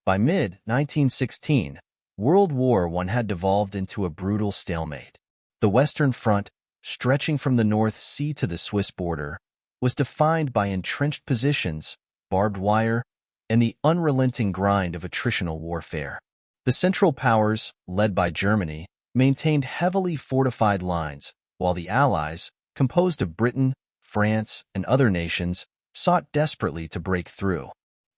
By mid-1916, World War I had devolved into a brutal stalemate. The Western Front, stretching from the North Sea to the Swiss border, was defined by entrenched positions, barbed wire, and the unrelenting grind of attritional warfare. The Central Powers, led by Germany, maintained heavily fortified lines, while the Allies, composed of Britain, France, and other nations, sought desperately to break through.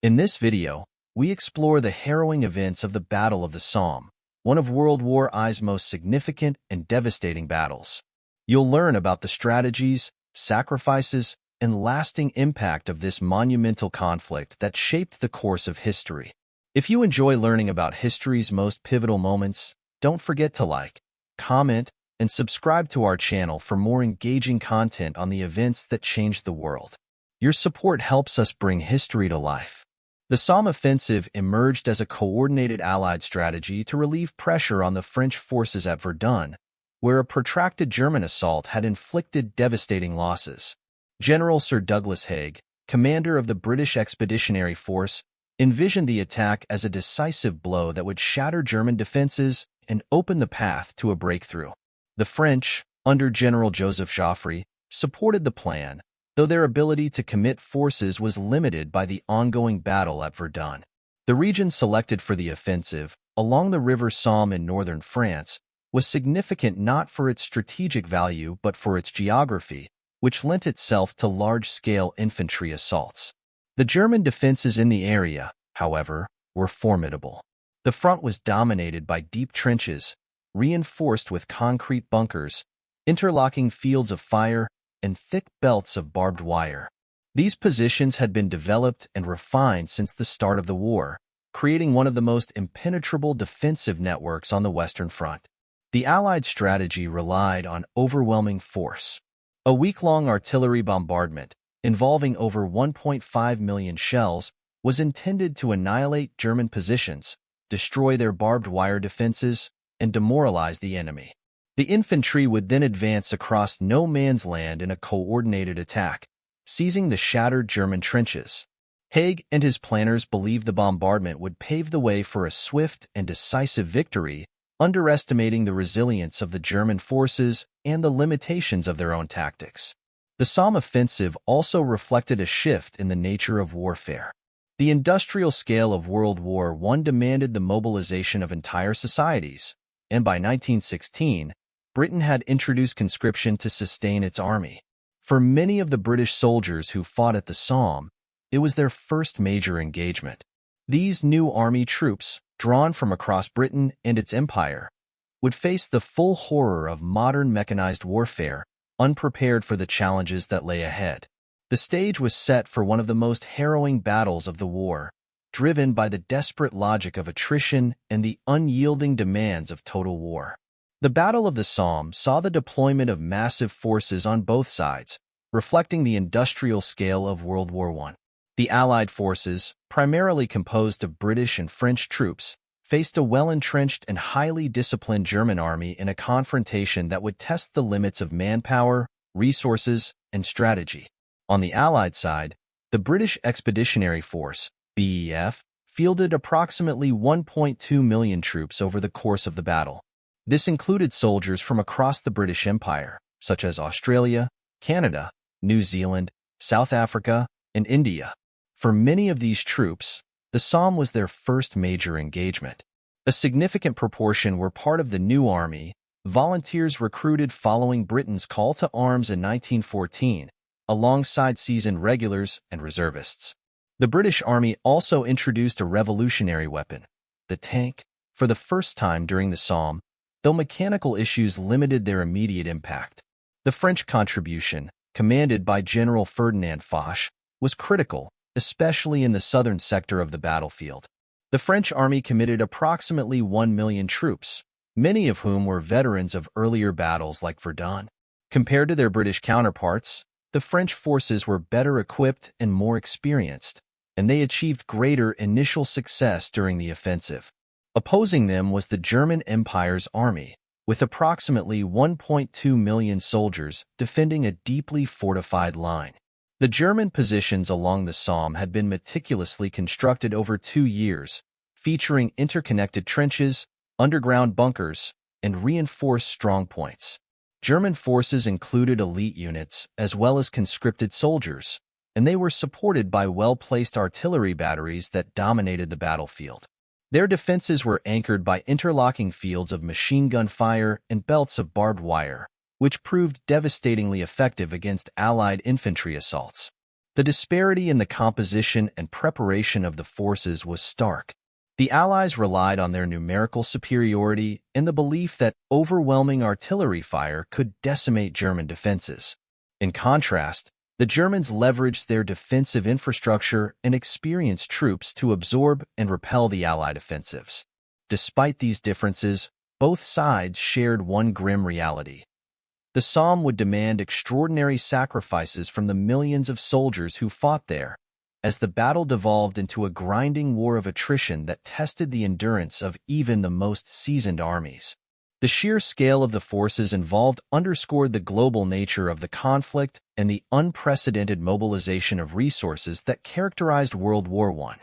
In this video, we explore the harrowing events of the Battle of the Somme, one of World War I's most significant and devastating battles. You'll learn about the strategies, sacrifices, and lasting impact of this monumental conflict that shaped the course of history. If you enjoy learning about history's most pivotal moments, don't forget to like, comment, and subscribe to our channel for more engaging content on the events that changed the world. Your support helps us bring history to life. The Somme offensive emerged as a coordinated Allied strategy to relieve pressure on the French forces at Verdun, where a protracted German assault had inflicted devastating losses. General Sir Douglas Haig, commander of the British Expeditionary Force, envisioned the attack as a decisive blow that would shatter German defenses and open the path to a breakthrough. The French, under General Joseph Joffre, supported the plan, though their ability to commit forces was limited by the ongoing battle at Verdun. The region selected for the offensive, along the River Somme in northern France, was significant not for its strategic value but for its geography, which lent itself to large-scale infantry assaults. The German defenses in the area, however, were formidable. The front was dominated by deep trenches, reinforced with concrete bunkers, interlocking fields of fire, and thick belts of barbed wire. These positions had been developed and refined since the start of the war, creating one of the most impenetrable defensive networks on the Western Front. The Allied strategy relied on overwhelming force. A week-long artillery bombardment, involving over 1.5 million shells, was intended to annihilate German positions, destroy their barbed wire defenses, and demoralize the enemy. The infantry would then advance across no man's land in a coordinated attack, seizing the shattered German trenches. Haig and his planners believed the bombardment would pave the way for a swift and decisive victory, underestimating the resilience of the German forces and the limitations of their own tactics. The Somme offensive also reflected a shift in the nature of warfare. The industrial scale of World War I demanded the mobilization of entire societies, and by 1916, Britain had introduced conscription to sustain its army. For many of the British soldiers who fought at the Somme, it was their first major engagement. These new army troops, drawn from across Britain and its empire, would face the full horror of modern mechanized warfare, unprepared for the challenges that lay ahead. The stage was set for one of the most harrowing battles of the war, driven by the desperate logic of attrition and the unyielding demands of total war. The Battle of the Somme saw the deployment of massive forces on both sides, reflecting the industrial scale of World War I. The Allied forces, primarily composed of British and French troops, faced a well-entrenched and highly disciplined German army in a confrontation that would test the limits of manpower, resources, and strategy. On the Allied side, the British Expeditionary Force, BEF, fielded approximately 1.2 million troops over the course of the battle. This included soldiers from across the British Empire, such as Australia, Canada, New Zealand, South Africa, and India. For many of these troops, the Somme was their first major engagement. A significant proportion were part of the new army, volunteers recruited following Britain's call to arms in 1914, alongside seasoned regulars and reservists. The British Army also introduced a revolutionary weapon, the tank, for the first time during the Somme, though mechanical issues limited their immediate impact. The French contribution, commanded by General Ferdinand Foch, was critical, especially in the southern sector of the battlefield. The French army committed approximately 1 million troops, many of whom were veterans of earlier battles like Verdun. Compared to their British counterparts, the French forces were better equipped and more experienced, and they achieved greater initial success during the offensive. Opposing them was the German Empire's army, with approximately 1.2 million soldiers defending a deeply fortified line. The German positions along the Somme had been meticulously constructed over 2 years, featuring interconnected trenches, underground bunkers, and reinforced strongpoints. German forces included elite units as well as conscripted soldiers, and they were supported by well-placed artillery batteries that dominated the battlefield. Their defenses were anchored by interlocking fields of machine gun fire and belts of barbed wire, which proved devastatingly effective against Allied infantry assaults. The disparity in the composition and preparation of the forces was stark. The Allies relied on their numerical superiority and the belief that overwhelming artillery fire could decimate German defenses. In contrast, the Germans leveraged their defensive infrastructure and experienced troops to absorb and repel the Allied offensives. Despite these differences, both sides shared one grim reality. The Somme would demand extraordinary sacrifices from the millions of soldiers who fought there, as the battle devolved into a grinding war of attrition that tested the endurance of even the most seasoned armies. The sheer scale of the forces involved underscored the global nature of the conflict and the unprecedented mobilization of resources that characterized World War I.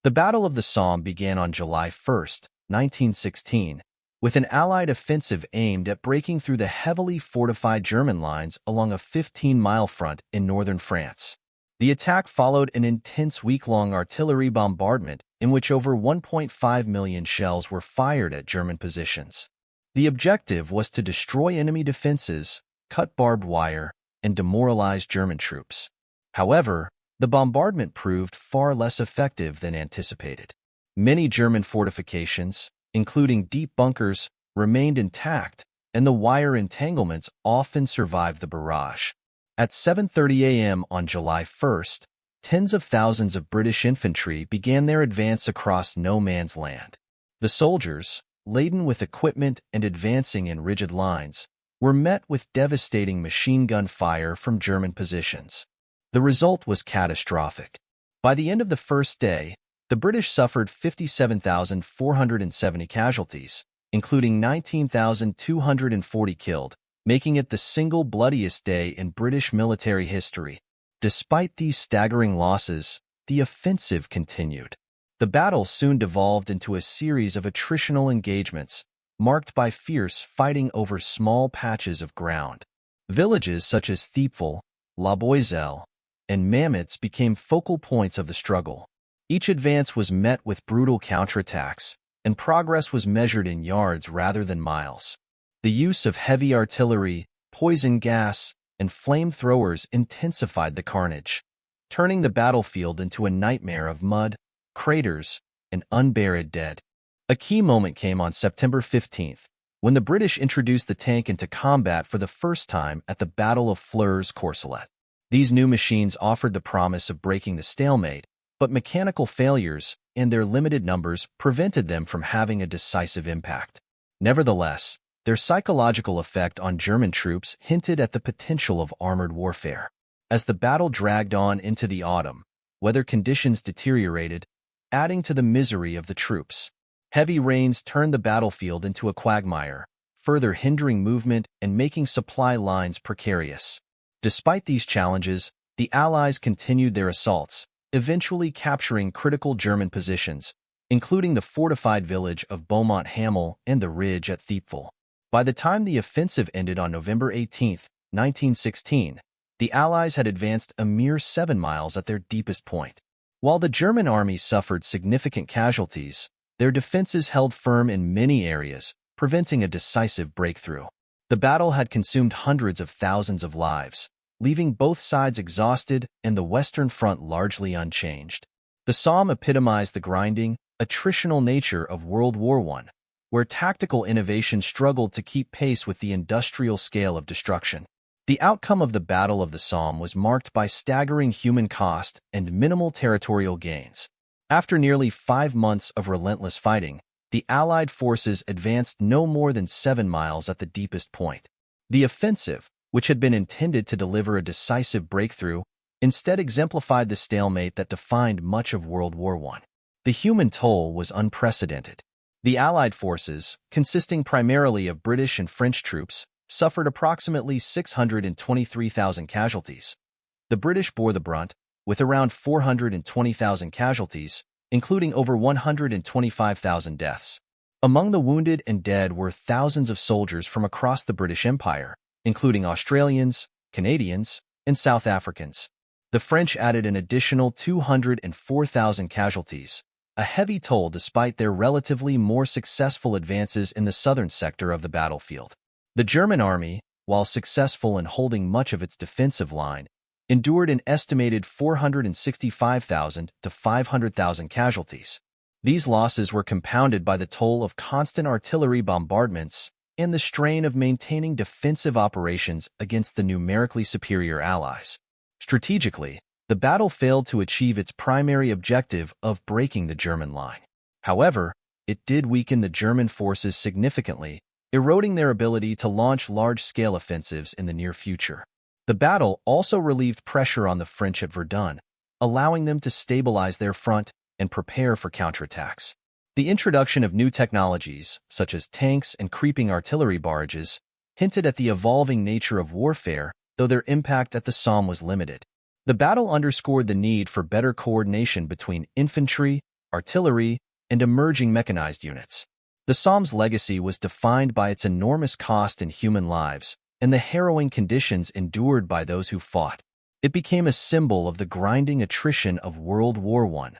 The Battle of the Somme began on July 1, 1916, with an Allied offensive aimed at breaking through the heavily fortified German lines along a 15-mile front in northern France. The attack followed an intense week-long artillery bombardment in which over 1.5 million shells were fired at German positions. The objective was to destroy enemy defenses, cut barbed wire, and demoralize German troops. However, the bombardment proved far less effective than anticipated. Many German fortifications, including deep bunkers, remained intact, and the wire entanglements often survived the barrage. At 7:30 a.m. on July 1st, tens of thousands of British infantry began their advance across no man's land. The soldiers, laden with equipment and advancing in rigid lines, were met with devastating machine gun fire from German positions. The result was catastrophic. By the end of the first day, the British suffered 57,470 casualties, including 19,240 killed, making it the single bloodiest day in British military history. Despite these staggering losses, the offensive continued. The battle soon devolved into a series of attritional engagements, marked by fierce fighting over small patches of ground. Villages such as Philpott, La Boiselle, and Mametz became focal points of the struggle. Each advance was met with brutal counterattacks, and progress was measured in yards rather than miles. The use of heavy artillery, poison gas, and flamethrowers intensified the carnage, turning the battlefield into a nightmare of mud, craters, and unburied dead. A key moment came on September 15th, when the British introduced the tank into combat for the first time at the Battle of Flers-Courcelette. These new machines offered the promise of breaking the stalemate, but mechanical failures and their limited numbers prevented them from having a decisive impact. Nevertheless, their psychological effect on German troops hinted at the potential of armored warfare. As the battle dragged on into the autumn, weather conditions deteriorated, adding to the misery of the troops. Heavy rains turned the battlefield into a quagmire, further hindering movement and making supply lines precarious. Despite these challenges, the Allies continued their assaults, eventually capturing critical German positions, including the fortified village of Beaumont-Hamel and the ridge at Thiepval. By the time the offensive ended on November 18, 1916, the Allies had advanced a mere 7 miles at their deepest point. While the German army suffered significant casualties, their defenses held firm in many areas, preventing a decisive breakthrough. The battle had consumed hundreds of thousands of lives, leaving both sides exhausted and the Western Front largely unchanged. The Somme epitomized the grinding, attritional nature of World War I, where tactical innovation struggled to keep pace with the industrial scale of destruction. The outcome of the Battle of the Somme was marked by staggering human cost and minimal territorial gains. After nearly 5 months of relentless fighting, the Allied forces advanced no more than 7 miles at the deepest point. The offensive, which had been intended to deliver a decisive breakthrough, instead exemplified the stalemate that defined much of World War I. The human toll was unprecedented. The Allied forces, consisting primarily of British and French troops, suffered approximately 623,000 casualties. The British bore the brunt, with around 420,000 casualties, including over 125,000 deaths. Among the wounded and dead were thousands of soldiers from across the British Empire, including Australians, Canadians, and South Africans. The French added an additional 204,000 casualties, a heavy toll despite their relatively more successful advances in the southern sector of the battlefield. The German army, while successful in holding much of its defensive line, endured an estimated 465,000 to 500,000 casualties. These losses were compounded by the toll of constant artillery bombardments and the strain of maintaining defensive operations against the numerically superior Allies. Strategically, the battle failed to achieve its primary objective of breaking the German line. However, it did weaken the German forces significantly, eroding their ability to launch large-scale offensives in the near future. The battle also relieved pressure on the French at Verdun, allowing them to stabilize their front and prepare for counterattacks. The introduction of new technologies, such as tanks and creeping artillery barrages, hinted at the evolving nature of warfare, though their impact at the Somme was limited. The battle underscored the need for better coordination between infantry, artillery, and emerging mechanized units. The Somme's legacy was defined by its enormous cost in human lives and the harrowing conditions endured by those who fought. It became a symbol of the grinding attrition of World War I,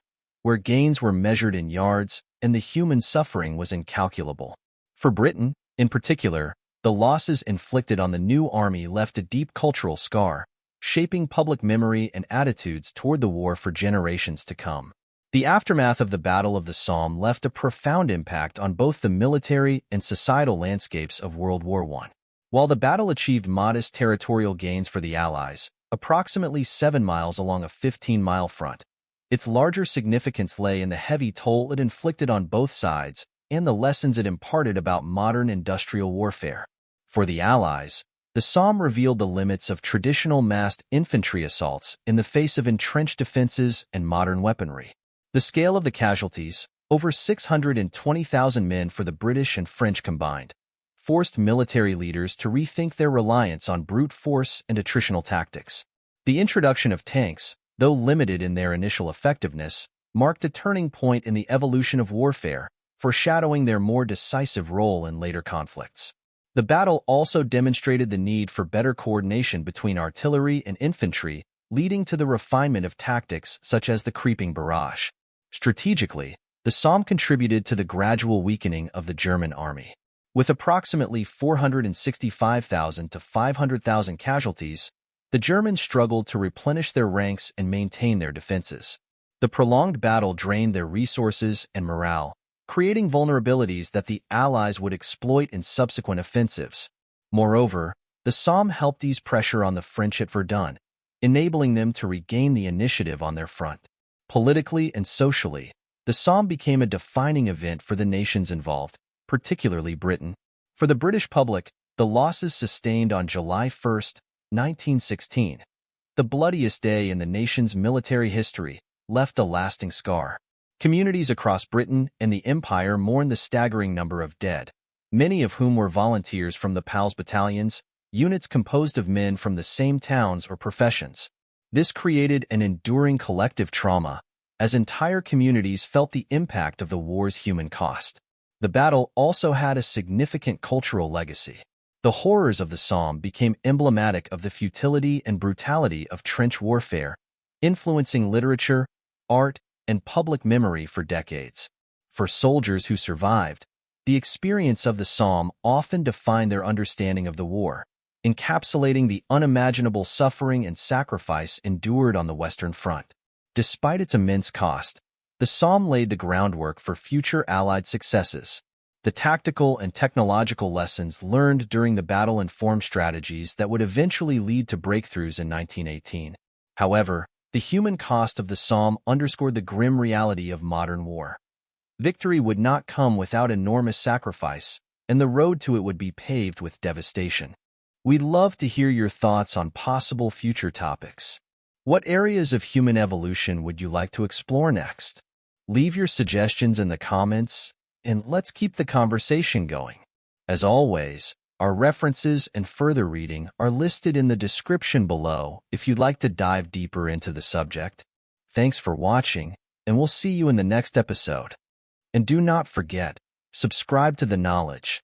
where gains were measured in yards and the human suffering was incalculable. For Britain, in particular, the losses inflicted on the new army left a deep cultural scar, shaping public memory and attitudes toward the war for generations to come. The aftermath of the Battle of the Somme left a profound impact on both the military and societal landscapes of World War I. While the battle achieved modest territorial gains for the Allies, approximately 7 miles along a 15-mile front, its larger significance lay in the heavy toll it inflicted on both sides and the lessons it imparted about modern industrial warfare. For the Allies, the Somme revealed the limits of traditional massed infantry assaults in the face of entrenched defenses and modern weaponry. The scale of the casualties, over 620,000 men for the British and French combined, forced military leaders to rethink their reliance on brute force and attritional tactics. The introduction of tanks, though limited in their initial effectiveness, marked a turning point in the evolution of warfare, foreshadowing their more decisive role in later conflicts. The battle also demonstrated the need for better coordination between artillery and infantry, leading to the refinement of tactics such as the creeping barrage. Strategically, the Somme contributed to the gradual weakening of the German army. With approximately 465,000 to 500,000 casualties, the Germans struggled to replenish their ranks and maintain their defenses. The prolonged battle drained their resources and morale, creating vulnerabilities that the Allies would exploit in subsequent offensives. Moreover, the Somme helped ease pressure on the French at Verdun, enabling them to regain the initiative on their front. Politically and socially, the Somme became a defining event for the nations involved, particularly Britain. For the British public, the losses sustained on July 1, 1916, the bloodiest day in the nation's military history, left a lasting scar. Communities across Britain and the Empire mourned the staggering number of dead, many of whom were volunteers from the PALS battalions, units composed of men from the same towns or professions. This created an enduring collective trauma, as entire communities felt the impact of the war's human cost. The battle also had a significant cultural legacy. The horrors of the Somme became emblematic of the futility and brutality of trench warfare, influencing literature, art, and public memory for decades. For soldiers who survived, the experience of the Somme often defined their understanding of the war, encapsulating the unimaginable suffering and sacrifice endured on the Western Front. Despite its immense cost, the Somme laid the groundwork for future Allied successes. The tactical and technological lessons learned during the battle informed strategies that would eventually lead to breakthroughs in 1918. However, the human cost of the Somme underscored the grim reality of modern war. Victory would not come without enormous sacrifice, and the road to it would be paved with devastation. We'd love to hear your thoughts on possible future topics. What areas of human evolution would you like to explore next? Leave your suggestions in the comments, and let's keep the conversation going. As always, our references and further reading are listed in the description below if you'd like to dive deeper into the subject. Thanks for watching, and we'll see you in the next episode. And do not forget, subscribe to the knowledge.